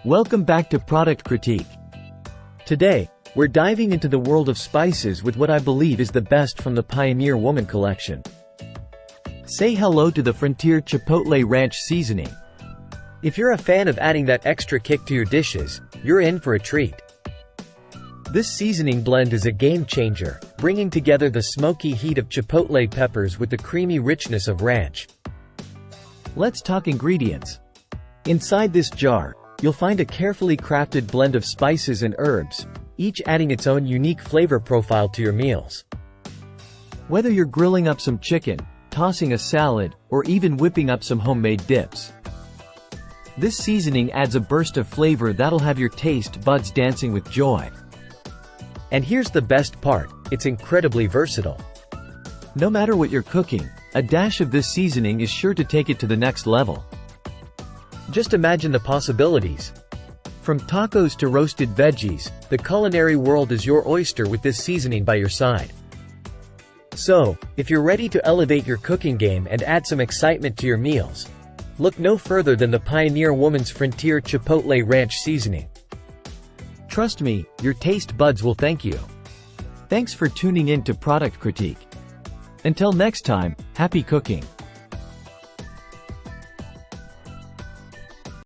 Welcome back to Product Critique. Today, we're diving into the world of spices with what I believe is the best from the Pioneer Woman collection. Say hello to the Frontier Chipotle Ranch Seasoning. If you're a fan of adding that extra kick to your dishes, you're in for a treat. This seasoning blend is a game changer, bringing together the smoky heat of chipotle peppers with the creamy richness of ranch. Let's talk ingredients. Inside this jar, you'll find a carefully crafted blend of spices and herbs, each adding its own unique flavor profile to your meals. Whether you're grilling up some chicken, tossing a salad, or even whipping up some homemade dips, this seasoning adds a burst of flavor that'll have your taste buds dancing with joy. And here's the best part, it's incredibly versatile. No matter what you're cooking, a dash of this seasoning is sure to take it to the next level. Just imagine the possibilities. From tacos to roasted veggies, the culinary world is your oyster with this seasoning by your side. So, if you're ready to elevate your cooking game and add some excitement to your meals, look no further than the Pioneer Woman's Frontier Chipotle Ranch Seasoning. Trust me, your taste buds will thank you. Thanks for tuning in to Product Critique. Until next time, happy cooking.